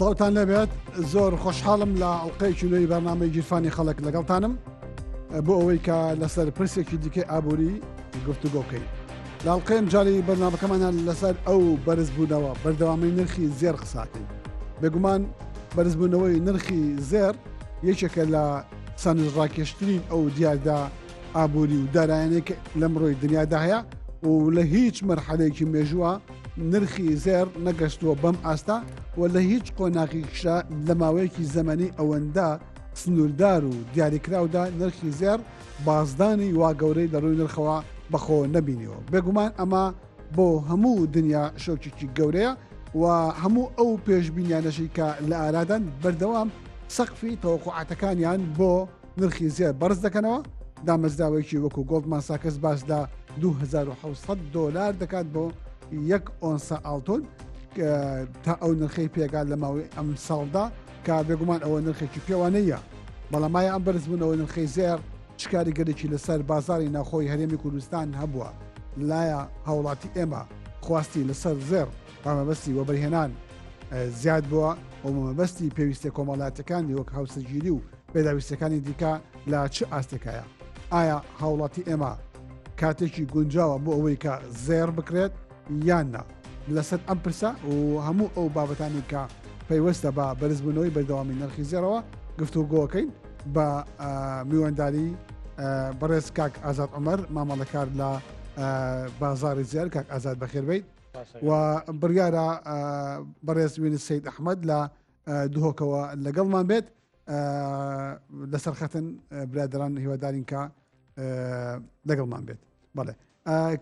سڵاوتان لەبێت زۆر خۆشحاڵم لە ئەڵلقەیەکی نوێی بەرنامەی گیرفانی خەڵک لەگەڵتانم بۆ ئەوەی کە لەسەر پرسێکی دیکەی ئابووری گفتوگۆ بکەین. لە ئەڵلقەیەم جاری بەرنامەکەمانان لەسەر ئەو بەرزبوونەوە بەردەوامی نرخی زێر قساکەین. بێگومان بەرزبوونەوەی نرخی زێر یەکێکە لە سەرنجڕاکێشترین ئەو دیاردا ئابووری و دارایانێک لەمڕۆی دنیادا هەیە و لە هیچ مەرحەلەیەکی مێژووە نرخی زێر نەگەشتووە بەم ئاستا و لە هیچ قۆناغیشە لە ماوەیەکی زەمەنی ئەوەندا سنووردار و دیاریکراودا نرخی زێر بازدانی وا گەورەی لە ڕووی نرخەوە بەخۆ نەبینیەوە. بێگومان ئەمە بۆ هەموو دنیا شەوکێکی گەورەیە و هەموو ئەو پێشبینیانەشی کە لە ئارادان بەردەوام سەقفی تەوەقوعاتەکانیان بۆ نرخی زێر بەرز دەکەنەوە. دامەزراوەیەکی وەکو گۆڵدمان ساکس باس لە $2700 دەکات بۆ یەک ئۆنسە ئاڵتۆن تا ئەو نرخەی پێگات لە ماوەی ئەم ساڵدا کە بێگومان ئەوە نرخێکی پێوانەیە. بەڵامایە ئەم بەرزبوونەوە نرخەی زێر شکاری گەلێکی لەسەر بازاری ناوخۆی هەرێمی کوردستان هەبووە. لایە هاوڵاتی ئێمە خواستی لەسەر زێر بامەبەستی وەبەرهێنان زیاد بووە و مەبەستی پێویستە کۆمەڵاتەکانی وەک هاوسەرگیری و پێداویستەکانی دیکە لە چه ئاستێکایە؟ ئایا هاوڵاتی ئێمە کاتێکی گونجاوە بۆ ئەوەی کە زێر بکرێت یاننا؟ لەسەر ئەم پرسە و هەموو ئەو بابەتانی کە پەیوەستە بە بەرزبوونەوەی بەردەوامی نرخی زێرەوە گفتوگۆکەین بە میوانداری بەڕێز کاک ئازاد عومەر مامەڵەکار لە بازاری زێر. کاک ئازاد بەخێربێیت و بڕیارە بەڕێز وێنس سەید ئەحمەد لە دوهۆکەوە لەگەڵمان بێت. لەسەر خەتن برادران هیوادارین کە لەگەڵمان بێت. بەڵێ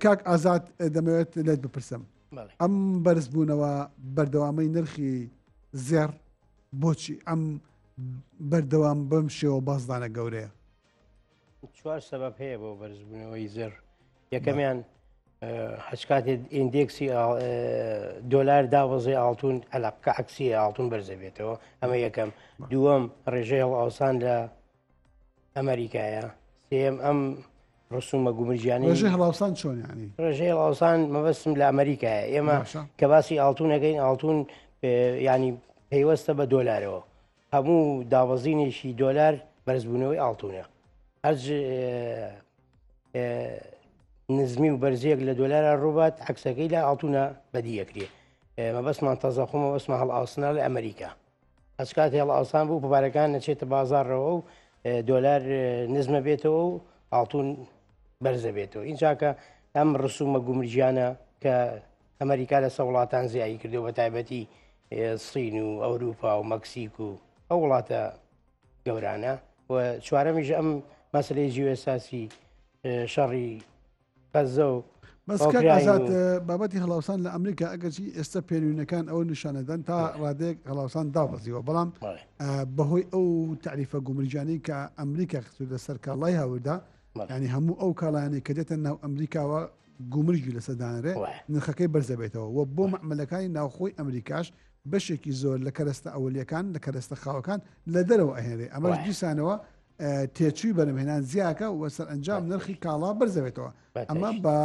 کاک ئازاد دەمەوێت لێت بپرسم ئەم بەرزبوونەوە بەردەوامەی نرخی زێر بۆچی ئەم بەردەوام بەم شێوە بازدانە گەورەیە؟ چوار سەبەب هەیە بۆ بەرزبوونەوەی زێر. یەکەمیان هەچکاتێ ئیندێکسی دۆلار داوەزێ ئاڵتون ئەلقە عکسی ئاڵتون بەرزە بێتەوە. ئەمە یەکەم. دووەم ڕێژەی هەڵئاوسان لە ئەمریکایە. سێم ئەم ڕسومە گومرجیانی ڕێژەی هەڵاوسان چۆن ینی؟ ڕێژەی هەڵئاوسان مەبەستم لە ئەمریکایە. ئێمە کە باسی ئاڵتونەکەین ئاڵتون ینی پەیوەستە بە دۆلارەوە. هەموو داوەزینێکی دۆلار بەرزبوونەوەی ئاڵتونە. هەرج نزمی و بەرزەیەک لە دۆلارە ڕووبات عکسەکەی لە ئاڵتونە بەدیەکرێ. مەبەستمان تەزەخۆ مەبەستمە هەڵئاوسنە لە ئەمریکا. هەچکات هەڵئاوسان بوو پەبارەکان نەچێتە بازارڕەوە و دۆلار نزمە بێتەوە و ئاڵتون بەرزە بێتەوە. اینجاکە ئەم ڕسومە گومرجیانە کە ئەمریکا لە وڵاتان زیایی کردو بە تایبەتی سین و ئەوروپا و مەکسیک و ئەو وڵاتە گەورانە و چوارەمیش ئەم مەسلەی جیوێساسی شەڕی قەزە و بەسکات بابەتی هەڵاوسان لە ئەمریکا ئەگەرچی ئێستا پێنوینەکان ئەوە نیشانەدەن تا ڕادێک هەڵاوسان دابەزیەوە، بەڵام بەهۆی ئەو تعریفە گومرجانی کە ئەمریکا خستوودە سەر کاڵای هاوردا، ینی هەموو ئەو کاڵایانەی کە دێتە ناو ئەمریکاوە گومرجی لەسەدانرێ نرخەکەی بەرزە بێتەوە و بۆ مەعمەلەکانی ناوخۆی ئەمریکاش بەشێکی زۆر لە کەرەستە ئەولیەکان لە کەرەستە خاوەکان لە دەرەوە ئەهێنێ. ئەمەش دیسانەوە تێچووی بەرەمهێنان زیاکە و سەر ئەنجام نرخی کاڵا بەرزەوێتەوە. ئەمە بە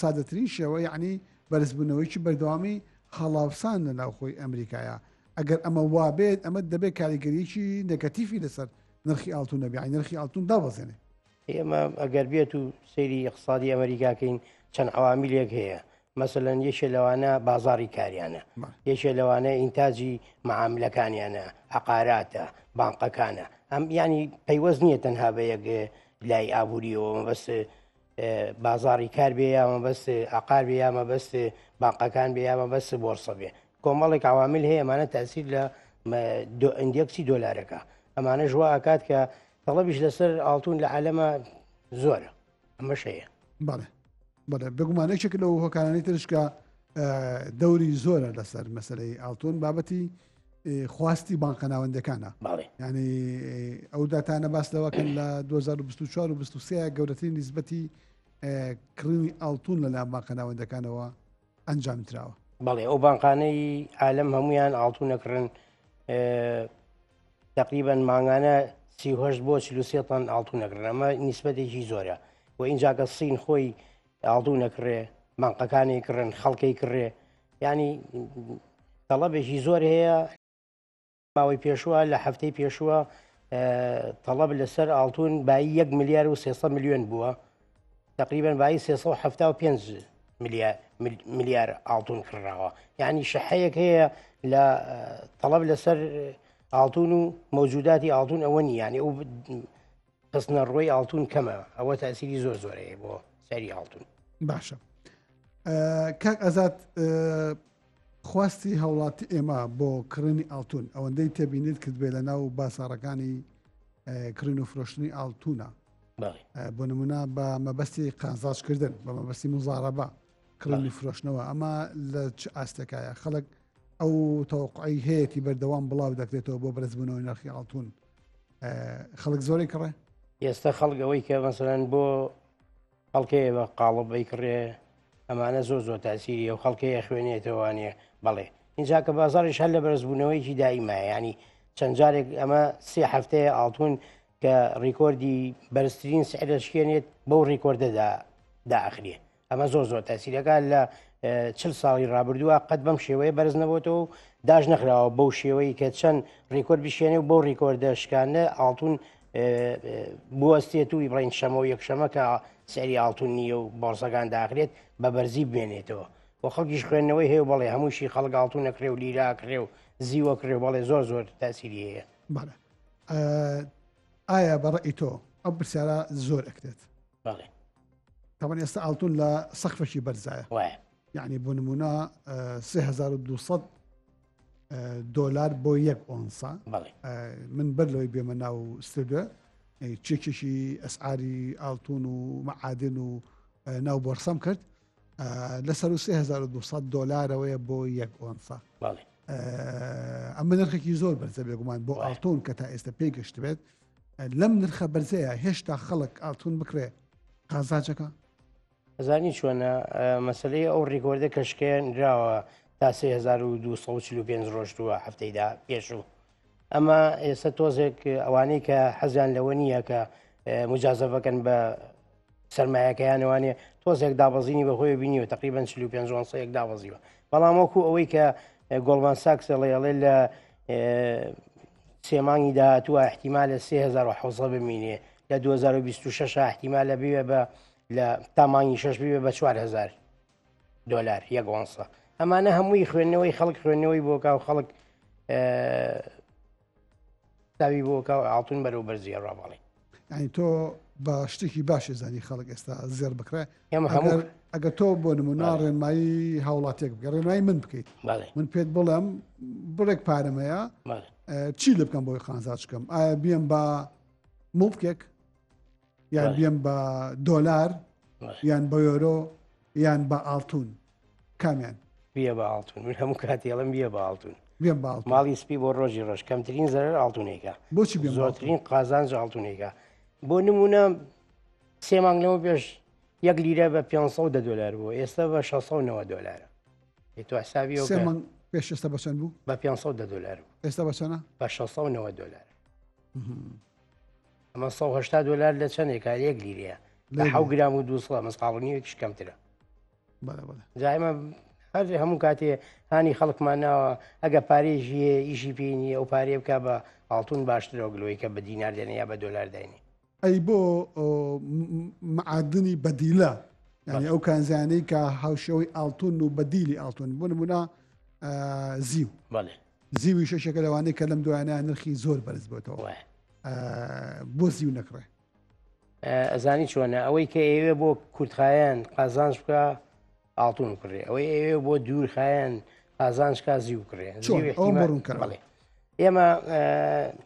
سادەترین شێوە یعنی بەرزبوونەوەیکی بەردەوامی هەڵاوسان لە ناوخۆی ئەمریکایە. ئەگەر ئەمە وابێت ئەمە دەبێت کاریگەریەکی نەگەتیفی لەسەر نرخی ئاڵتون نەبێ، نرخی ئاڵتون دابەزێنێ. ئێمە ئەگەر بێت و سەیری اقتصادی ئەمریکاکەین چەند عواملێک هەیە. مثلەن یەکێ لەوانە بازاری کاریانە، یەکێ لەوانە ئینتاجی مەعاملەکانیانە، عەقاراتە، بانقەکانە. ئەم ینی پەیوەست نییە تەنها بە یەک لای ئابوووریەوە مەبەست بازاری کار بێ یا مەبەست عەقار بێ یا مەبەست بانقەکان بێ یا مەبەست بۆرسە بێ. کۆمەڵێک عوامل هەیە ئەمانە تەئسیر لە ئیندێکسی دۆلارەکە. ئەمانە ژوا ئەکات کە تەڵەبیش لەسەر ئاڵتون لە عالەمە زۆرە. ئەمەش هەیە. بەڵێ بەڵێ بگومانێکێک لەو هۆکارانەی ترشکە دەوری زۆرە لەسەر مەسلەی ئاڵتون بابەتی خواستی بانقەناوەندەکانە. ینی ئەو داتانە باس لەوەکەن لە 2024 و 23 گەورەترین نیسبەتی کڕینی ئاڵتون لەلایەن بانقەناوەندەکانەوە ئەنجامدراوە. بەڵێ ئەو بانقانەی عالەم هەمویان ئاڵتونەکڕن تقریبا مانگانە 38 بۆ 43 تەن ئاڵتونەکڕن. ئەمە نیسبەتێکی زۆرە و اینجاکە سین خۆی ئاڵتونەکڕێ، مانقەکانی کڕن، خەڵکی کڕێ، ینی تەڵەبێکی زۆر هەیە ماوەی پێشووە لە هەفتەی پێشووە تەڵەب لەسەر ئاڵتون بای 1 ملیار و 300 میلیۆن بووە، تقریبا بای 375 ملیار ئاڵتون کڕاوە، یعنی شەحەیەک هەیە لە تەڵەب لەسەر ئاڵتون و مەوجوداتی ئاڵتون ئەوە نی، یعنی ئەو خستنە ڕۆی ئاڵتون کەمە، ئەوە تاسیری زۆر زۆرەیە بۆ سەری ئاڵتون. باشە کاک ئازاد، خواستی هەوڵاتی ئێمە بۆ کڕنی ئاڵتون ئەوەندەی تێبینیت کرد بێ لە ناو باساڕەکانی کڕین و فرۆشتنی ئاڵتونە، بۆ نمونە بە مەبەستی قازاچکردن، بە مەبەستی مزارەبە کڕنی فرۆشتنەوە، ئەمە لە چ ئاستێکایە خەڵک ئەو تەوقعی هەیەی بەردەوام بڵاو دەکرێتەوە بۆ بەرزبوونەوەی نرخی ئاڵتون، خەڵک زۆری کڕێ؟ ئێستا خەڵگەوەی کە مەسەرەن بۆ خەڵکەیە بە قاڵبەی کڕێ ئەمانە زۆر تاسیری ئەو خەڵکەیە خوێنێتەوەوانێ بەڵێ اینجا کە بازاڕیش هەر لە بەرزبوونەوەیکی دائیمایە، ینی چەند جارێک ئەمە 3 هەفتەیە ئاڵتون کە ڕیکۆردی بەرزترین سعرە شکێنێت بەو ڕیکۆردەدا داخرێ، ئەمە زۆر تاسیرەکە لە 40 ساڵی ڕابردووە قەت بەم شێوەیە بەرز نەبووەوە و داژ نەخراوە بەو شێوەی کە چەند ڕیکۆرد بشێنێ و بەو ڕیکۆردە شکانە ئاڵتون بوەستێت و بڵین شەمە و یەکشەمە کە سەری ئاڵتون نییە و بۆرسەکان داخرێت بە بەرزی بێنێتەوە و خەڵکیش خوێندنەوەی هەیە بەڵێ هەمووشی خەڵک ئاڵتون نەکرێ و لیراکرێ و زیوە کرێ بەڵێ زۆر تاسیری هەیە. بەڵێ ئایا بەڕێی تۆ ئەو پرسیارە زۆر ئەکرێت؟ بەڵێ تاوان ئێستا ئاڵتون لە سەقفەشی بەرزایە، یعنی بۆ نمونە 3200 دۆلار بۆ 1 ئۆنسا. من بەر لەوەی بێمە ناو ستودیۆ چێکێکی ئەسعاری ئاڵتون و مەعادن و ناو بۆرسەم کرد لەسەر 3200 دۆلارەوەیە بۆ 1 ئۆنسا. ئەمە نرخێکی زۆر بەرزە بێگومان بۆ ئاڵتون کە تا ئێستا پێی گەشت بێت. لەم نرخە بەرزەیە هێشتا خەڵک ئاڵتون بکرێ قازاجەکە؟ ئەزانی چۆنە مەسلەی ئەو ڕیکۆردە کەشکێنراوە تا 3245 ڕۆژتووە هەفتەیدا پێشوو. ئەمە ئێستا تۆزێک ئەوانەی کە حەزیان لەوە نییە کە مجازەفەکەن بە سەرمایەکەیانەوانێ تۆزێک دابەزینی بەخۆی بینیوە تقریبا 45 دابەزیوە، بەڵام وەکو ئەوەی کە گۆڵمان ساکس ئەڵێ لە سێمانگی داهاتووە احتیمالە 3700 بمینێ، لە 2026 احتیمالە بێ بە لە تامانگی 6 بێ بە 4000 دۆلار 1 ئۆنسا. ئەمانە هەمووی خوێندنەوەی خەڵک خوێندنەوەی بۆکە و خەڵک تاوی بۆکە و ئاڵتون بەرەو بەرزیە ڕابڵێ. یعنی تۆ بە شتێکی باشی زانی خەڵک ئێستا زێر بکرێ، ئەگەر تۆ بۆ نمونا ڕێنمایی هاوڵاتێک بگە ڕێنمایی من بکەیت، من پێت بڵێم بڕێک پارەمەیە چی لە بکەم بۆی خانزاچکەم؟ ئایا بیەم بە مڵکێک یان بیەم بە دۆلار یان بە یۆرۆ یان بە ئاڵتون؟ کامیان؟ بیە بە ئاڵتون. من هەموو کاتێڵم بیە بە ئاڵتون. بیەم بە ئاڵتون. ماڵی سپی بۆ ڕۆژی ڕۆژ کەمترین زەرەر ئاڵتونێکە، بۆچی زۆرترین قازانج ئاڵتونێکە. بۆ نمونە 3 مانگ لەمە پێش 1 لیرە بە 500 دۆلار بوو، ئێستا بە 690 دۆلارە. تۆ حسابی پێش ئێستا بەچەند بوو؟ بە 500 دۆلار بوو، ئێستا بەچەنە؟ بە 690 دۆلار. ئەمە 180 دۆلار لە چەندێکە 1 لیرەیە، لە 7 گرام و 200 مەسقاڵنیوێکیش کەمترە. جایمە هەر هەموو کاتێ هانی خەڵکمان ناوە ئەگە پارێژیە ئیشی پێینی ئەو پارێ بکە بە ئاڵتون باشترەوە گلۆی کە بە دینار دێنێ یا بە دۆلار داینێ. ئەی بۆ معادنی بەدیلە، یعنی ئەو کانزانەی کە هاوشەوەی ئاڵتون و بەدیلی ئاڵتون بۆ نمونە زیو، زیوی شەشەکە لەوانەیە کە لەم دوایانە نرخی زۆر بەرز بێتەوە، بۆ زیو نەکڕێ؟ ئەزانی چۆنە ئەوەی کە ئێوێ بۆ کورتخایەن قازانج بکە ئاڵتون کڕێ، ئەوەی ئێوێ بۆ دوورخایەن قازانجکە زیو کڕێ. بڵێ ئێمە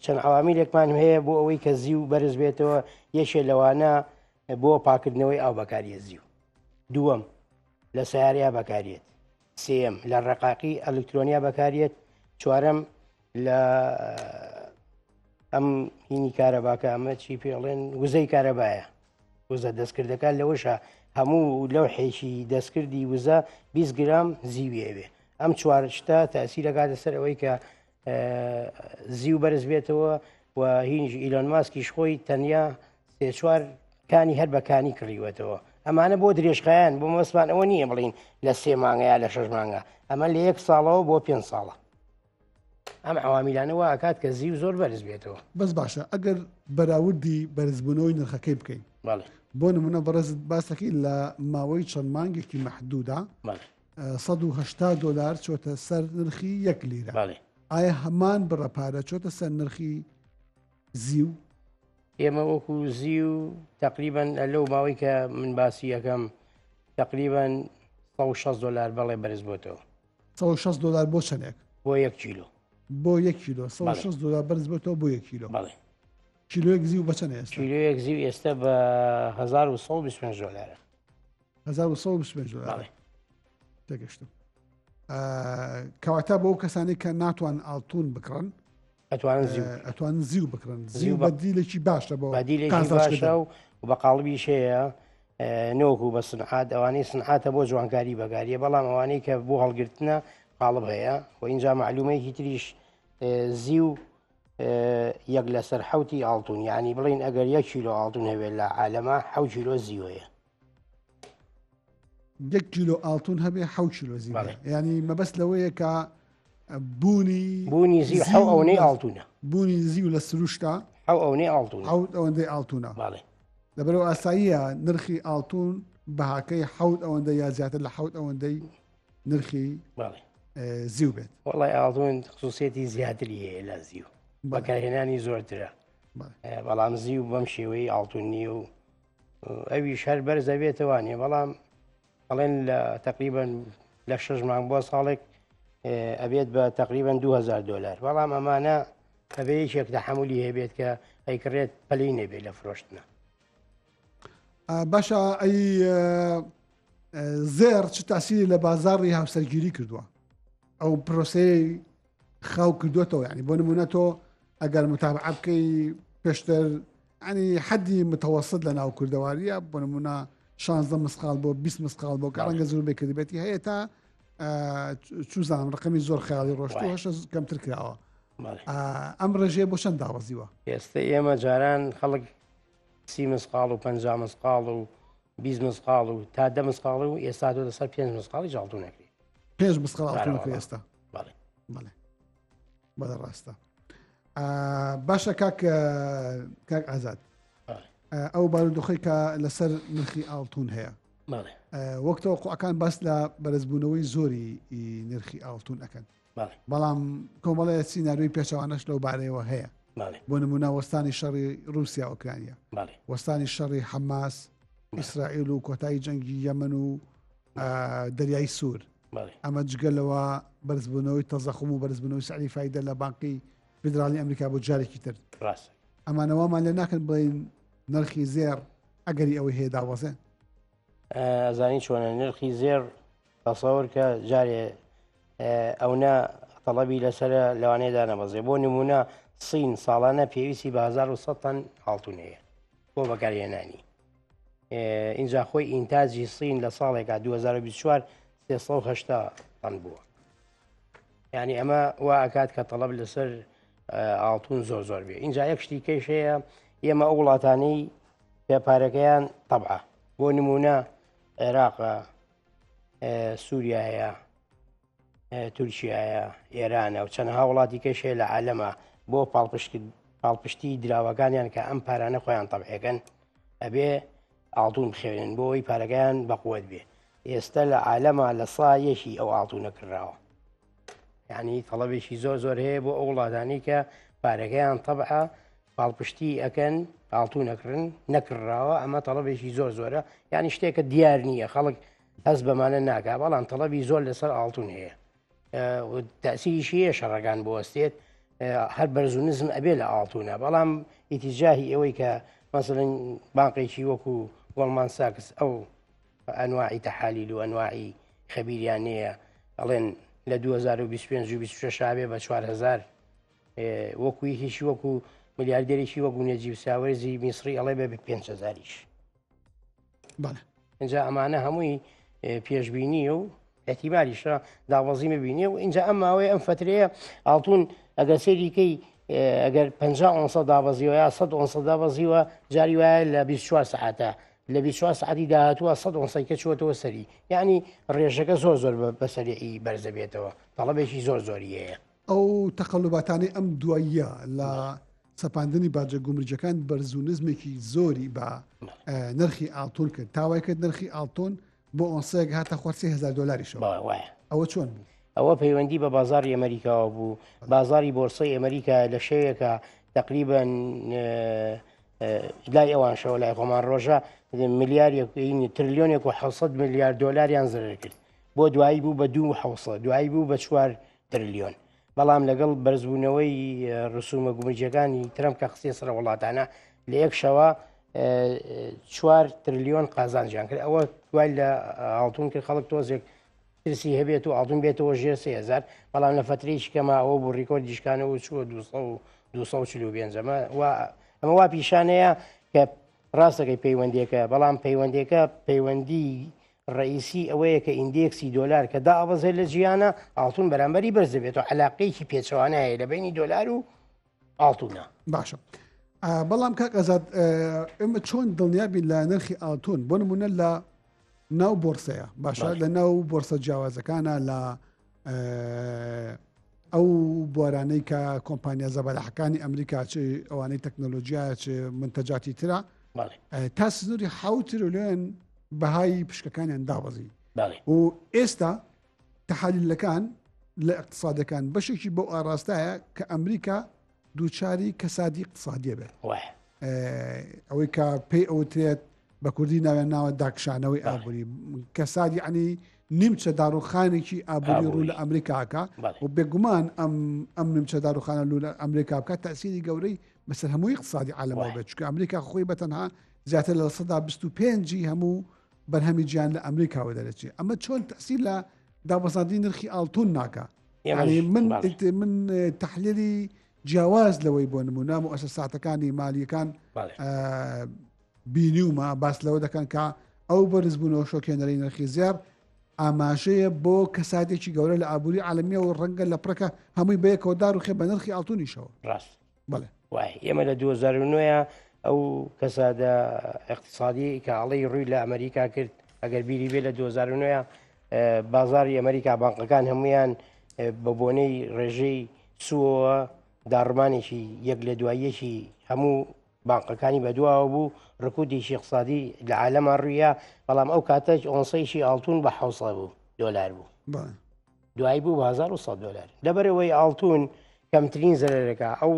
چەند عواملێکمان هەیە بۆ ئەوەی کە زیو بەرز بێتەوە. یەکێ لەوانە بۆ پاکردنەوەی ئاو بەکاریە زیو، دووەم لە سیاریا بەکارێت، سێم لە ڕێقاقی ئەلکترۆنیا بەکارێت، چوارەم لە ئەم هینی کارەباکە ئەمە چی پێڵێن وزەی کارەبایە، وزە دەستکردەکان لەوەشە هەموو لەو حێشی دەستکردی وزە 20 گرام زیوێوێ. ئەم چوارشتا تاسیرەکاتە سەر ئەوەی کە زیو بەرز بێتەوە و هینج ئیلۆن ماسکیش خۆی تەنیا 3-4 کانی هەر بەکانی کڕیوەتەوە. ئەمانە بۆ درێژخایەن بۆ مەسمان ئەوە نییە بڵین لە 3 مانگە یا لە 6 مانگە، ئەمە لە 1 ساڵەوە بۆ 5 ساڵە. ئەم عواملانەوە ئاکات کە زیو زۆر بەرز بێتەوە. بەس باشە ئەگەر بەراوردی بەرزبوونەوەی نرخەکەی بکەین بەڵێ بۆ نمونە بەڕێزت باسەکەی لە ماوەی چەند مانگێکی مەحدوودا بەڵێ 180 دلار چۆتە سەر نرخی 1 لیرە. بەڵێ ئایا هەمان بڕەپارە چۆتە سەر نرخی زیو؟ ئێمە وەکو زیو تقریبان لەو ماوەی کە من باسی یەکەم تقریبان 160 دلار بەڵێ بەرز بۆتەوە 160 دلار بۆ چەندێک بۆ 1 کیلۆ بۆ 1 کیلۆ 160 دلار بەرز بێتەوە بۆ 1 کیلۆ. بەڵێ کیلۆیەک زیو بە چەند ئێستا؟ کیلۆیەک زیو ئێستا بە 1125 دلارە. 1125 دلار بەڵێ تێگەشتم. کەواتە بۆ کەسانی کە ناتوان ئاڵتون بکڕن ئەتوانن زیو ئەتوان زیو بکڕن زیو بەدیلێکی باشە بۆ بەدیلێکی باشە و بە قاڵبیش هەیە نۆکو بە سنعات ئەوانەی سنعاتە بۆ جوانکاری بەکاریە بەڵام ئەوانەی کە بۆ هەڵگرتنە قاڵب هەیە و اینجا معلومەیەکی تریش زیو یەک لەسەر حوتی ئاڵتون یعنی بڵین ئەگەر 1 کیلۆ ئاڵتون هەبێت لە عالەما 7 کیلۆ زیوەیە 1 کیلۆ ئاڵتون هەبێ 7 کیلۆ زیو ینی مەبەست لەوەیە کە بوونی زیو حەو ئەوەی ئاڵتونە بوونی زیو لە سروشتا حەو ئەوەی ئاڵتونە ئەوەندەی ئاڵتونە باڵێ لەبەرەوە ئاساییە نرخی ئاڵتون بەهاکەی حەوت ئەوەندە یا زیاتر لە حەوت ئەوەندەی نرخی باڵێ زیو بێت. وڵی ئاڵتون خصوصێتی زیاتری هەیە لە زیو بەکارهێنانی زۆرترە بەڵام زیو بەم شێوەی ئاڵتوننی و ئەویش هەر بەرزە بێتەوانێ بەڵام ئەڵێن لە تقریبان لە 6 مانگ بۆ ساڵێک ئەبێت بە تقریبان 2000 دلار بەڵام ئەمانە ئەبێ یەکێک تەحمولی هەبێت کە ئەیکڕێت پەلەی نەبێت لە فرۆشتنە. باشە ئەی زێر چ تاسیری لە بازاڕی هاوسەرگیری کردووە ئەو پرۆسەی خاو کردوێتەوە ینی بۆ نمونە تۆ ئەگەر متابعە بکەی پێشتر ینی حەدی متەوەسط لە ناو کوردەواریە بۆ نمونە 16 مسقال بۆ 20 مسقال بۆ کارەنگە زۆر بێکردبێتی هەیە تا چوزانم ڕقمی زۆر خیاڵی ڕۆشتوهش کەمتر کراوە. ئەم ڕێژێ بۆ چەند داوەزیوە؟ ئێستا ئێمە جاران خەڵک 30 مسقال و 50 مسقال و 20 مسقال و تا 10 مسقال و ئێستا تۆ لەسەر 5 مسقالی جاڵتون نەکری 5 مسقال ئاڵتونەکە ئێستا. بەڵێ بەڵێ بەدەڕاستە. باشە کاک ئازاد ئەو بارودۆخی کە لەسەر نرخی ئاڵتون هەیە وەکتەوە قوعەکان باس لە بەرزبوونەوەی زۆری نرخی ئاڵتون ئەەکەن بەڵام کۆمەڵەیە سیناروی پێچەوانش لەو بارەیەوە هەیە بۆ نمونە وەستانی شەڕی رووسیا ئۆکرانیا وەستانی شەڕی حەماس ئیسرائیل و کۆتایی جەنگی یەمەن و دەریای سوور ئەمە جگەلەوە بەرزبوونەوەی تەزەخم و بەرزبوونەوەی سعری فایدە لە بانقی فیدرالی ئەمریکا بۆ جارێکی تر ئەمانەوەمان لێ ناکەن بڵین نرخی زێر ئەگەری ئەوەی هەیە داوەزێ ئەزانی چۆنە نرخی زێر تەسەوەر کە جارێ ئەونا تەڵەبی لەسرە لەوانەیەدا نەبەزێ بۆ نمونە سین ساڵانە پێویستی بە 1100 تەن ئاڵتون هەیە بۆ بەکارهێنانی اینجا خۆی ئینتاجی سین لە ساڵێکا 2024 380 تەن بووە یعنی ئەمە وا ئەکات کە تەڵەب لەسەر ئاڵتون زۆر بێ اینجا یەک شتی کەش هەیە ئێمە ئەو وڵاتانەی پێپارەکەیان تەبعە بۆ نمونە عێراقە سووریایە تورکیایە ئێرانە و چەندها وڵاتی کەش هەیە لە عالەمە بۆ پاڵپشتی دراوەکانیان کە ئەم پارانە خۆیان تەبعەکەن ئەبێ ئاڵتون بخێنن بۆ ئەوی پارەکەیان بەقووەت بێ ئێستا لە عالەمە لە سایەکی ئەو ئاڵتونە کراوە یعنی تەڵەبێکی زۆر هەیە بۆ ئەو وڵاتانی کە پارەکەیان تەبعە پاڵپشتی ئەەکەن ئاڵتون ئەکردن نەکڕاوە ئەمە تەڵەبێکی زۆرە یعنی شتێکە دیار نییە خەڵک هەست بەمانە ناکە بەڵام تەڵەبی زۆر لەسەر ئاڵتون هەیە تەسیریشی هەیە شەڕەکان بوەستێت هەر بەرزونزم ئەبێ لە ئاڵتونە بەڵام ئیتیجاهی ئەوەی کە مەسەڵەن بانقێکی وەکو گۆڵمان ساکس ئەو ئەنواعی تەحالیل و ئەنواعی خەبیریانەیە ئەڵێن لە 2025 و 26 بێ بە 4000 وەکو هیچی وەکو ملیاردێریشی وەکو نێجیب ساوەرزی میسری ئەڵێ بێ 5000یش اینجا ئەمانە هەمووی پێشببینی و احتیمالیشە داوەزی مەبینێ و اینجا ئەم ماوەیە ئەم فترەیە ئاڵتون ئەگەر سێریکەی ئەگەر 50 ئۆنسە دابەزیوە یا 100 ئۆنسە دابەزیوە جاری وایە لە 24 ساعتە لە 24 ساعتی داهاتووە 100 ئۆنسەیکە چوەتەوە سەری یعنی ڕێژەکە زۆر بەسەریعی بەرزە بێتەوە تەڵەبێکی زۆری هەیە ئەو تەقەلوباتانی ئەم دواییە لە سەپاندنی باجە گومرجەکان بەرزونزمێکی زۆری بە نرخی ئاڵتون کرد تاوای کرد نرخی ئاڵتون بۆ ئۆنسەیەک هاتە خۆ $30,000 ئەوە چۆن بوو؟ ئەوە پەیوەندی بە بازاری ئەمریکاوە بوو بازاری بۆرسەی ئەمریکا لە شەیەکە تقریبان لای ئەوانشەوە لای خۆمان ڕۆژە ملیارێک تریلیۆنێک و $700 میلیارد زرر کرد بۆ دوایی بوو بە 2 دوایی بوو بە 4 تریلیۆن بەڵام لەگەڵ بەرزبوونەوەی ڕسومە گومرجەکانی ترەم کە قسەی سەر وڵاتانە لە یەک شەوە 4 تریلیۆن قازانجیان کرد ئەوە دوای لە ئاڵتون کرد خەڵک تۆزێک ترسی هەبێت و ئاڵتون بێتەوە ژێر 3000 بەڵام لە فترەیەکی کەما ئەوە بۆ ڕیکۆردی شکانەوە چووە 245 ئەمە وا پیشانەیە کە ڕاستەکەی پەیوەندێکە بەڵام پەیوەندی ڕئیسی ئەوەیە کە ئیندێکسی دۆلار کە دابەزێت لە جیانە ئاڵتون بەرامبەری بەرز دەبێت و عەلاقەیەکی پێچەوانە هەیە لە بینی دۆلار و ئاڵتونە. باشە بەڵام کاک ئازاد ئێمە چۆن دڵنیابین لە نرخی ئاڵتون بۆ نمونە لە ناو بۆرسەیە باشە لە ناو بۆرسە جیاوازەکانە لە ئەو بۆرانەی کە کۆمپانیا زەبەلەحەکانی ئەمریکا چ ئەوانەی تەکنۆلۆژیا چ منتەجاتی ترە تا سنووری 7 تریلیۆن بەهای پشکەکانیان دابەزی و ئێستا تەحالیلەکان لە اقتصادەکان بەشێکی بۆ ئاراستایە کە ئەمریکا دووچاری کەسادی اقتصادیە بێت ئەوەی کە پێی ئەوترێت بە کوردی ناوێن ناوە داکشانەوەی ئابووری کەسادی عنی نیمچە داڕوخانێکی ئابووری ڕوو لە ئەمریکاکە و بێگومان ئەم نیمچە داڕوخانە لو لە ئەمریکا بکات تەسیری گەورەی بەسەر هەمووی اقتصادی عالەمەوە بێت چونکە ئەمریکا خۆی بەتەنها زیاتر لە 25% هەموو بەرهەمی گیان لە ئەمریکاوە دەرەچێت ئەمە چۆن تەسیر لە دابەزاندنی نرخی ئاڵتون ناکە من تحلیلی جیاواز لەوەی بۆ نمونە مؤسساتەکانی مالیەکان بینیومە باس لەوە دەکەن کە ئەو بەرزبوونەوە شۆکێنەرەی نرخی زیار ئاماژەیە بۆ کەساتێکی گەورە لە ئابووری عالەمیە و ڕەنگە لە پڕەکە هەمووی بەیەکەوە داڕوخێ بە نرخی ئاڵتونیشەوە ڕاست بەڵێ ئێمە لە 2009 ئەو کەسادە اقتصادی کە ئاڵی ڕووی لە ئەمریکا کرد ئەگەر بیری بێ لە 2009 بازاری ئەمریکا بانقەکان هەمویان بە بۆنەی ڕێژەی سووەوە داڕمانێکی یەک لە دواییەکی هەموو بانقەکانی بەدواوە بوو ڕکودێکی اقتصادی لە عالەما ڕوویە بەڵام ئەو کاتەش ئۆنسەیشی ئاڵتون بە $700 بوو دوایی بوو بە $1100 لەبەرەوەی ئاڵتون کەمترین زەرەرەکە ئەو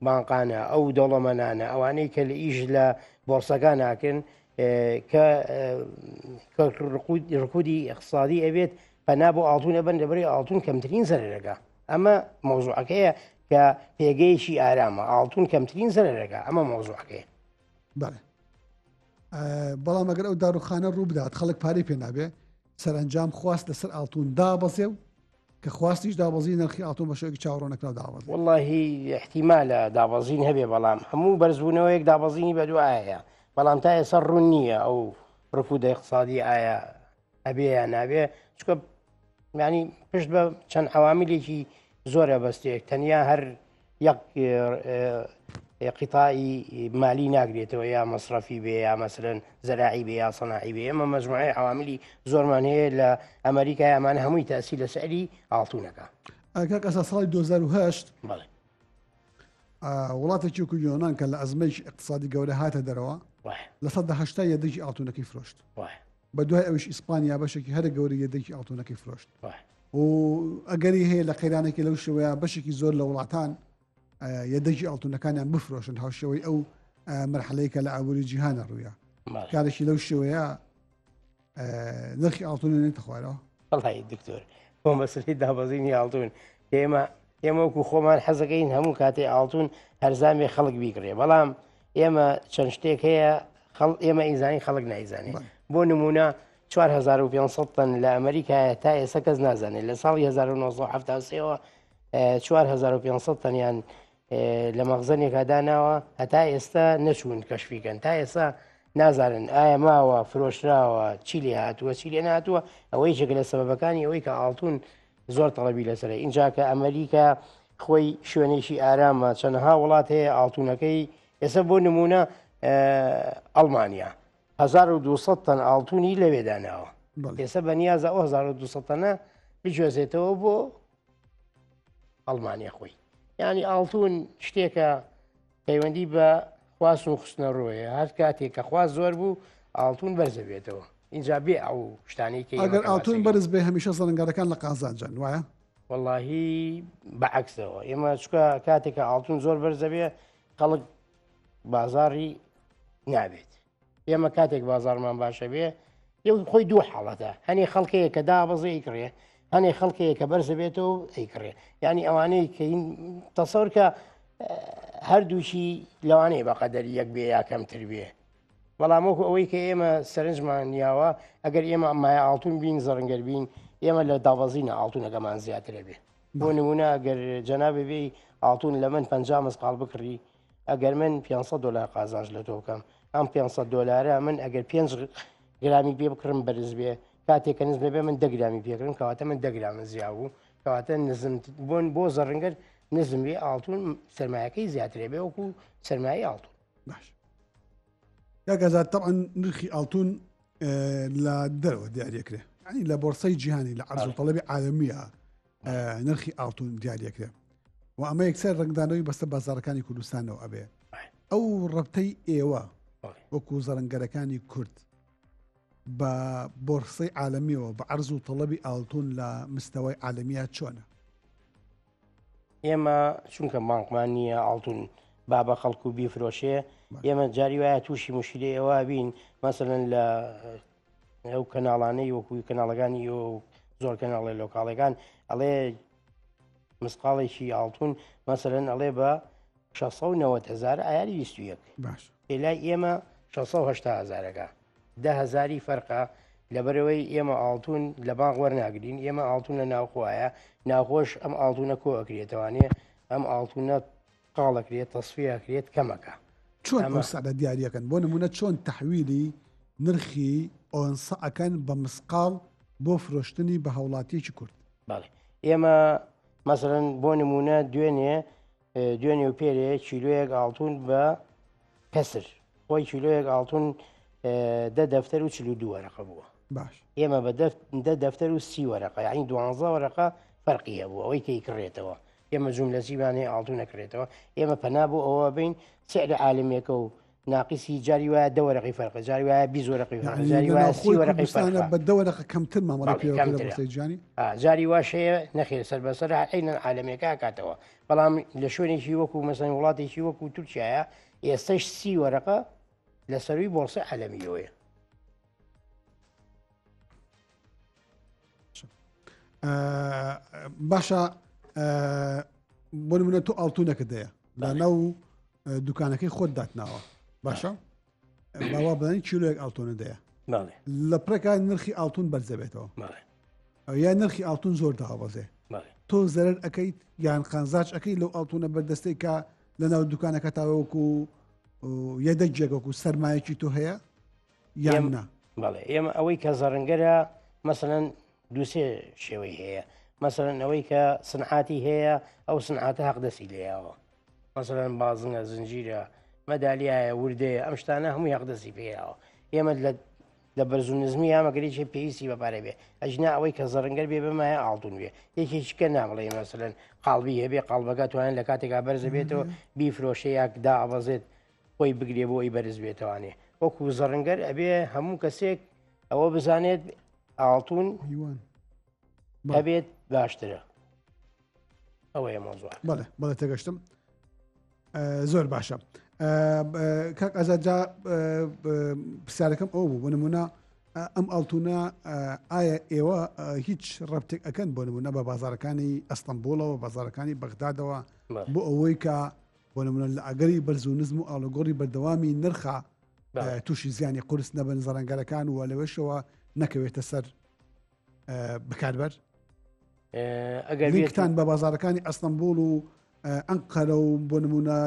بانقانە ئەو دەوڵەمەنانە ئەوانەی کە لە ئیش لە بۆرسەکان ناکەن کە ڕکودی اقتصادی ئەبێت پەنا بۆ ئاڵتون ئەبن لەبەرەوەی ئاڵتون کەمترین زەرەرەکە ئەمە مۆزوعەکەیە کە پێگەیشی ئارامە ئاڵتون کەمترین زەرەرەکە ئەمە مۆزوعەکەیە بەڵام ئەگەر ئەو داڕوخانە ڕوو بدات خەڵک پارەی پێ نابێ سەرنجام خواست لەسەر ئاڵتون دابەزێ و کە خواستیش دابەزی نرخی ئاڵتون بە شێوەیەکی چاوەڕۆنەکراو دابەزێ وەڵڵاهی احتیمالە دابەزین هەبێ بەڵام هەموو بەرزبوونەوەیەک دابەزینی بەدوایە بەڵام تا ئێستا ڕوون نییە ئەو ڕکودە اقتصادی ئایا ئەبێ یا نابێ چکە ینی پشت بە چەند عەواملێکی زۆرە بەستێک تەنیا هەر یەک قیتائی مالی ناگرێتەوە یا مەصرفی بێ یا مەسەرەن زەراعی بێ یا سەناعی بێ ئەمە مەجموعەی عەواملی زۆرمان هەیە لە ئەمریکا ئەمانە هەمووی تەئسیر لە سەری ئاڵتونەکە. کاک ئەسا ساڵی 2008 وڵاتێکی وەکو یۆنان کە لە ئەزمەیەکی اقتصادی گەورە هاتە دەرەوە لە 180 یەدەکی ئاڵتونەکەی فرۆشت بە دوای ئەوش ئیسپانیا بەشێکی هەرە گەورە یەدەکی ئاڵتونەکەی فرۆشت و ئەگەری هەیە لە قەیرانێکی لەو شێوەیە بەشێکی زۆر لە وڵاتان یەدەکی ئاڵتونەکانیان بفرۆشن هاوشێوەی ئەو مەرحەلەیە کە لە ئابووری جیهانە ڕوویە کارێکی لەو شێوەیە نرخی ئاڵتون نێتە خوارەوە. وەڵڵی دکتۆر بۆ مەسەلەی دابەزینی ئاڵتون ئێمە وەکو خۆمان حەزەکەین هەموو کاتێ ئاڵتون هەرزامی خەڵک بیکڕێ بەڵام ئێمە چەند شتێک هەیە ئێمە ئیزانی خەڵک نایزانێ بۆ نمونە 4500 تن لە ئەمریکایە تا ئێستا کەس نازانێت لە ساڵی 1970 4500 تەنیان لە مەخزنێکا داناوە هەتا ئێستا نەچوون کەشفیکەن تا ئێستا نازانن ئایا ماوە فرۆشراوە چی لێ هاتووە چی لێ نهاتووە ئەوەی چێک لە سەبەبەکانی ئەوەی کە ئاڵتون زۆر تەڵەبی لەسەرە اینجا کە ئەمریکا خۆی شوێنێکی ئارامە چەندەها وڵات هەیە ئاڵتونەکەی ئێستا بۆ نمونە ئەڵمانیا 1200 تن ئاڵتونی لەوێ داناوە ئێستا بەنیازە ئەو 1200 تەنە بجوێزێتەوە بۆ ئەڵمانیا خۆی ینی ئاڵتون شتێکە پەیوەندی بە خواست و خستنە ڕۆیە هەر کاتێک کە خواست زۆر بوو ئاڵتون بەرزە بێتەوە اینجا بێ ئەو شتانێکی ئەگەر ئاڵتون بەرز بێ هەمیشە زەرنگارەکان لە قازانجان وایە واللهی بەعکسەوە ئێمە چکە کاتێکە ئاڵتون زۆر بەرزە بێ خەڵک بازاری نابێت ئێمە کاتێک بازارمان باشە بێ خۆی دوو حاڵەتە هەنێ خەڵکەیە کە دابەزە ئەیکڕێ هەنێ خەڵکەیە کە بەرزە بێتەوە ئەیکڕێ ینی ئەوانەی کە تەسەور کە هەردووشی لەوانەیە بەقەدەری یەک بێ یا کەمتر بێ بەڵام وەکو ئەوەی کە ئێمە سەرنجمان نیاوە ئەگەر ئێمە ئەمای ئاڵتون بین زەڕنگەر بین ئێمە لە دابەزینە ئاڵتونەکەمان زیاترە بێ بۆ نمونە ئەگەر جەنابێ بێ ئاڵتون لە من 50 مسقال بکڕی ئەگەر من 500 دلار قازانج لە تۆ بکەم ئەم 500 دلارە من ئەگەر 5 گرامی پێ بکڕم بەرز بێ کاتێککە نزمە بێ من 10 گرامی پێکردم کەواتە من 10 گرامە زیاد بوو کەواتە نزم بۆن بۆ زەڕنگەر نزم بێ ئاڵتون سەرمایەکەی زیاترێ بێ وەکو سەرمایی ئاڵتون باش یاگەزات طبعا نرخی ئاڵتون لە دەرەوە دیارەکرێ ینی لە بۆرسەی جیهانی لە عەرز و تەڵەبی عالەمیە نرخی ئاڵتون دیارەکرێ و ئەمە یەکسەر ڕنگدانەوەی بەستە بازارەکانی کوردستانەوە ئەبێ ئەو ڕەبتەی ئێوە وەکو زەرنگەرەکانی کورد بە بۆرسەی عالەمیەوە بە عەرز و تەڵەبی ئاڵتون لە مستەوەی عالەمیە چۆنە ئێمە چونکە مانقمان نییە ئاڵتون با بە خەڵکو بیفرۆشێ ئێمە جاری وایە تووشی مشکلی ئێوە بین مەسەرەن لە ئەو کەناڵانەی وەکوی کەناڵەکانی و زۆر کەناڵی لۆکاڵەکان ئەڵێ مسقاڵێکی ئاڵتون مەسەرەن ئەڵێ بە 690,000 ئایاری 21 باش لای ئێمە 680,000ەکە 10,000 فەرقە لەبەرەوەی ئێمە ئاڵتون لە بانق وەرناگرین ئێمە ئاڵتون لە ناوخۆایە ناخۆش ئەم ئاڵتونە کۆ ئەکرێتەوانێ ئەم ئاڵتونە قاڵەکرێت تەسفیەکرێت کەمەکە چۆن ئەم سەدە دیاریەکەن بۆ نمونە چۆن تەحویلی نرخی ئۆنسە ئەکەن بە مسقال بۆ فرۆشتنی بە هەوڵاتیەکی کورد باڵێ ئێمە مەسەرەن بۆ نمونە دوێنێ و پێرێ کیلۆیەک ئاڵتون بە کەسر خۆی کیلۆیەک ئاڵتون 10 دەفتەر و 42 وەرەقە بووە باش ئێمە بە 10 دەفتەر و 30 وەرەقە یعنی 12 وەرەقە فەرقی هەبوو ئەوەی کەی کڕێتەوە ئێمە جوملەجیبانەیە ئاڵتون نەکرێتەوە ئێمە پەنا بۆ ئەوە بین سعر عالمیەکە و ناقیسی جاری وایە 10 وەرەقی فەرقە جاری وایە 20 وەرەقی فەرقە جاری وایە 30 وەرەقی فەرقە بە 10 وەرەقە کەمتر مامەڵە پێوە لە بۆرسەی جیهانی جاری واشەیە نەخێر سەر بەسەر عینەن عالمیەکە کاتەوە بەڵام لە شوێنێکی وەکو مەسەن وڵاتێکی وەکو تورکیایە ئێستش 30 وەرەقە لە سەروی بۆرسە عالەمیەوەیە باشە بۆ نمونە تۆ ئاڵتونەکە دەیە لە ناو دوکانەکەی خۆت داتناوە باشە باوا بڵێن کیلۆیەک ئاڵتونە دەیە لە پرەکان نرخی ئاڵتون بەرزە بێتەوە یا نرخی ئاڵتون زۆر داوەزێ تۆ زەرەر ئەەکەیت یان قانزاج ئەەکەی لەو ئاڵتونە بەردەستەی کە لە ناو دوکانەکە تاوەکو یەدە جێگەکو سەرمایەکی تۆ هەیە یان نا بەڵێ ئێمە ئەوەی کە زەڕنگەرە مەسەرەن دووسێ شێوەی هەیە مەسەرەن ئەوەی کە سنعاتی هەیە ئەو سنعاتە حەقدەسی لێیاوە مەسەرەن بازنە زنجیرە مەدالیایە وردەیە ئەم شتانە هەمووی حەقدەسی پێیاوە ئێمە لە بەرز و نزمی ئامەگەریی پێویستی بەپارە بێ ئەجنا ئەوەی کە زەڕنگەر بێ بمایە ئاڵتون بێ یەکێکیکە نامڵێ مەسەرەن قاڵبی هەبێ قاڵبەکە توانێت لە کاتێکا بەرزە بێتەوە بیفرۆشە یاکدا ئەبەزێت خۆی بگرێ بۆ ئەی بەرز بێتوانێ وەکو زەڕنگەر ئەبێ هەموو کەسێک ئەوە بزانێت ئاڵتون هەبێت باشترە ئەوەیە مۆزوع بەڵێ تێگەشتم زۆر باشە کاک ئازادجا پرسیارەکەم ئەو بوو بۆ نمونە ئەم ئاڵتونە ئایا ئێوە هیچ ڕەبتێک ئەەکەن بۆ نمونە بە بازارەکانی ئەستەمبوڵەوە بازارەکانی بەغدادەوە بۆ ئەوەی کە بۆ نمونە لە ئەگەری بەرز و نزم و ئاڵۆگۆڕی بەردەوامی نرخە تووشی زیانی قورس نەبن زەڕەنگەرەکان و لەوەشەوە نەکەوێتە سەر بەکاربەر ئەگەرتان بە بازارەکانی ئەستەمبوڵ و ئەنقەرە و بۆ نمونە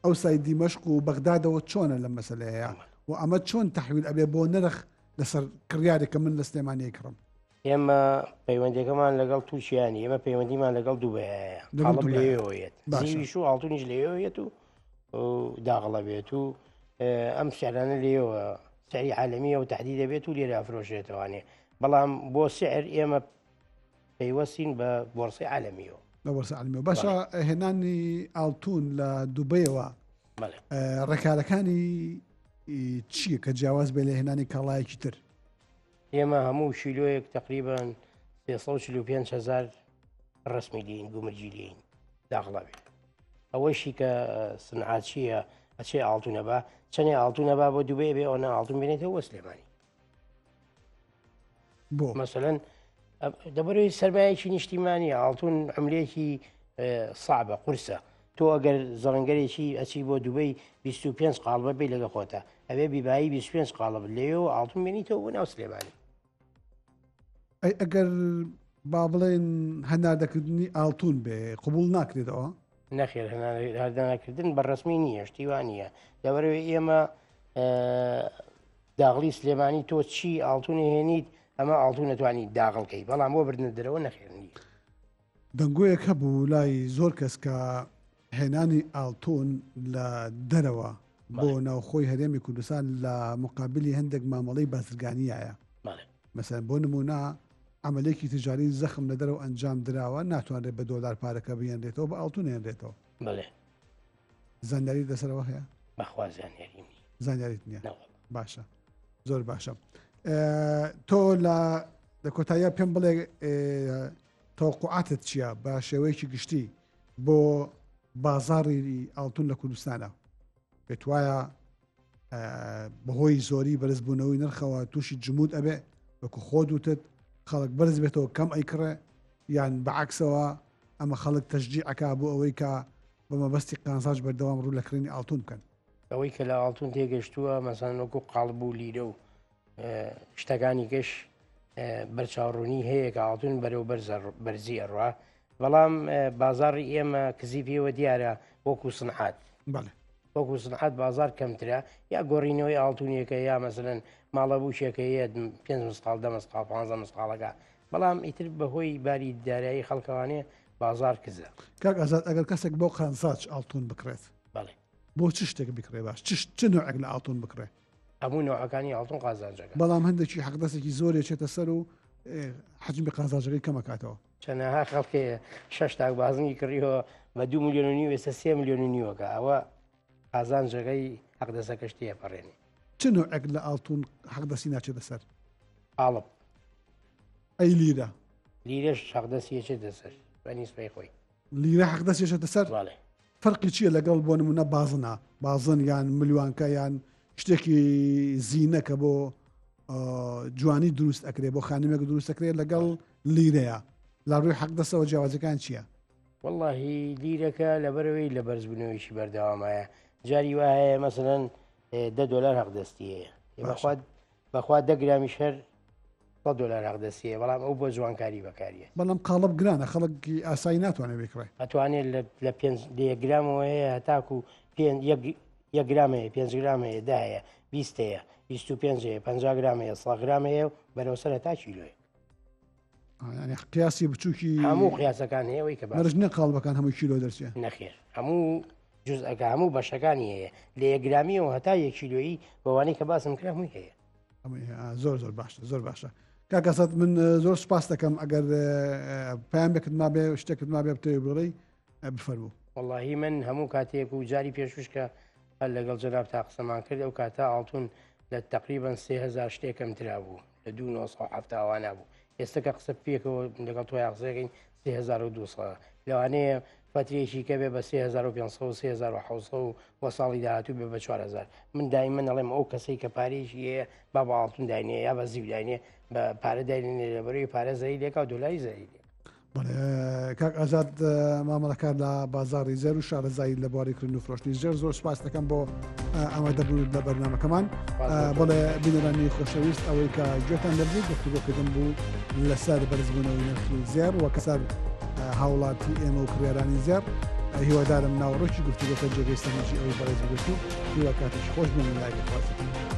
ئەوسای دیمەشق و بەغدادەوە چۆنە لەم مەسەلەیە و ئەمە چۆن تەحویل ئەبێ بۆ نرخ لەسەر کڕیارێکە من لە سلێمانی کڕم ئێمە پەیوەندەکەمان لەگەڵ تووشیانی ئێمە پەیوەندیمان لەگەڵ دووبەیەیە زیویش و ئاڵتونیش لێوێت و داغڵە بێت و ئەم سیارانە لێەوە سەری عالەمیە و تهدید دەبێت و لێرە ئەفرۆشێتەوانێ بەڵام بۆ سعر ئێمە پەیوەستین بە بۆرسی عالەمیەوە لە وەرزە عالمی باشە هێنانی ئاڵتون لە دووبەیەوە ڕێکارەکانی چییە کە جیاواز بێ لە هێنانی کاڵایەکی تر؟ ئێمە هەموو شیلۆیەک تقریبان 345,000 ڕسمی لین گومرجی لین داخڵاوێت ئەوەشی کە سنعاتچیە ئەچێ ئاڵتونە بە چەندێ ئاڵتونە با بۆ دووبێ بێ ئەوە ئاڵتون بێنێتەوە وە سلێمانی بۆ مەسەلەن دەبەرەوەی سەرمایەکی نیشتیمانی ئاڵتون عملێکی صعبە قورسە تۆ ئەگەر زەڵنگەرێکی ئەچی بۆ دووبەی 25 قاڵبە بێ لەگە خۆتە ئەبێ بیبایی 25 قاڵب لێەوە ئاڵتون بێنیتەوە بۆ ناو سلێمانی ئەگەر با بڵێن هەناردەکردنی ئاڵتون بێ قبول ناکرێتەوە نەخێر هەردانەکردن بەڕسمی نییە شتیوان نییە لەبەرەوەی ئێمە داغڵی سلێمانی تۆ چی ئاڵتونی هێنیت ئەمە ئاڵتون نەتوانانی داغڵکەی بەڵام بۆ بردنە دەرەوە نەخێرنی دەنگۆیەک هەبوو لای زۆر کەس کە هێنانی ئاڵتۆن لە دەرەوە بۆ ناوخۆی هەرێمی کوردستان لە مقابلی هەندێک مامەڵەی بازرگانیایە مەسەن بۆ نمونە عملێکی تجاری زەخم لە دەرەوە ئەنجام درراوە ناتوانێت بە $، پارەکە بێنرێتەوە بە ئاڵتون هێنرێتەوە زانیاری دەسەرەوە هەیە بەخوا زانیاریت نییە باشە زۆر باشە تۆ لە کۆتاییە پێم بڵێ تەوقعاتت چییە بە شێوەیەکی گشتی بۆ بازاڕی ئاڵتون لە کوردستانە پێت وایە بەهۆی زۆری بەرزبوونەوەی نرخەوە تووشی جمود ئەبێ وەکو خۆ دوتت خەڵک بەرز بێتەوە کەم ئەیکڕێ یان بەعکسەوە ئەمە خەڵک تەشجیعەکە بۆ ئەوەی کە بە مەبەستی قازانج بەردەوام ڕوو لەکردنی ئاڵتون بکەن ئەوەی کە لە ئاڵتون تێگەشتووە مەسەن وەکو قاڵب و لیرە و شتەکانی گەش بەرچاوڕوونی هەیە کە ئاڵتون بەرەو بەرزی ئەڕوا بەڵام بازاڕی ئێمە کزیفیەوە دیارە وەکو سنعات وەکو سنعات بازار کەمترە یا گۆڕینەوەی ئاڵتونیەکە یا مەسەن ماڵە بوشێکە هەیە 5 مسقال 10 مسقال 15 مسقالەکە بەڵام ئیتر بەهۆی باری دارایی خەڵکەوانێ بازار کزە کاک ئازاد ئەگەر کەسێک بۆ قازانج ئاڵتون بکرێت بۆ چ شتێک بکرێ باش چ نوعێک لە ئاڵتون بکرێ هەموو نوعەکانی ئاڵتون قازانجەکە بەڵام هەندێکی حەقدەستێکی زۆرێ چێتە سەر و حجمی قازانجەکەی کەمەکاتەوە چەنەها خەڵکێ 6 تاک بازنی کڕیەوە بە 2 ملیۆن و نیو ئێستا 3 ملیۆن و نیوەکە ئەوە قازانجەکەی حەقدەستەکە شتێ پەڕێنی چ نوعێک لە ئاڵتون حەقدەستی ناچێتە سەر ئاڵب ئەی لیرە لیرەش حەقدەستی چێتە سەر بەنیسبەی خۆی لیرە حەقدەستێشێتە سەر فەرقی چییە لەگەڵ بۆ نمونە بازن یان ملیوانکە یان شتێکی زیینەکە بۆ جوانی دروست ئەکرێ بۆ خانمێک دروست ئەکرێت لەگەڵ لیرەیە لە ڕووی حەقدەستەوە جیاوازەکان چییە؟ واللهی لیرەکە لەبەرەوەی لە بەرزبوونەوەیشی بەردەوامایە جاری وایە مەسەلەن $10 حەقدەستی هەیە بەخوا 10 گرامیش هەر $100 حەقدەستیە بەڵام ئەو بۆ جوانکاری بەکاریە بەڵام قاڵب گرانە خەڵکی ئاسایی ناتوانێت بکڕێ ئەتوانێت لە 5 گرامەوە هەیە هەتاکو 1 گرام هەیە 5 گرام هەیە 10 هەیە 20 هەیە 25 هەیە 50 گرام هەیە 100 گرام هەیە بەرەوسەر هەتا کیلۆیە قیاسی بچووکی هەموو قیاسەکان هەیەەوەی کە بەرژنە قاڵبەکان هەموو کیلۆ دەرچێت نەخێر هەموو جزئەکە هەموو بەشەکانی هەیە لە 1 گرامیەوە هەتا 1 کیلۆیی بەوانەی کە باسم کرا هەمووی هەیە زۆر باشە زۆر باشە کاکەسەد من زۆر سپاس دەکەم ئەگەر پامێکت ما بێ شتێکت ما بێ بتەوێ بڵێ بفەرموو واللهی من هەموو کاتێک و جاری پێشوش کە هەر لەگەڵ جەناب تا قسەمان کرد ئەو کاتە ئاڵتون لە تقریبا 3000 شتێکم ترا بوو لە 2970 نبوو ئێستا کە قسە پێکەوە لەگەڵ تۆی قسەکەین 3200 لەوانەیە فترێکی کە بێ بە 3500 3700 و ساڵی داهاتوو بێ بە 4000 من دایما ئەڵێم ئەو کەسەی کە پارێژی هەیە با بە ئاڵتون داینێ یا بە زیو داینێ بە پارە داینێ لەبەرەوەی پارە زەریلێکە و دۆلاری زەریلێک کاک ئازاد مامەڵەکان لە بازاڕی زێر و شارەزایی لە بوارێکردن و فرۆشتنی زێر زۆر سپاس دەکەم بۆ ئامادەبوون لە بەرنامەکەمان بڵێ بینەرانی خۆشەویست ئەوەی کە گوێتان دەبێت گفتوگۆکردن بوو لەسەر بەرزبوونەوەی نرخی زێر و کەسەر هاوڵاتی ئێمە و کڕێرانی زێر هیوادارم ناوڕۆکی گفتوگۆکە جێگەی سەرنجی ئەوەی بەڕێز بگرت و هیوا کاتیش خۆش بن لای بخوازتن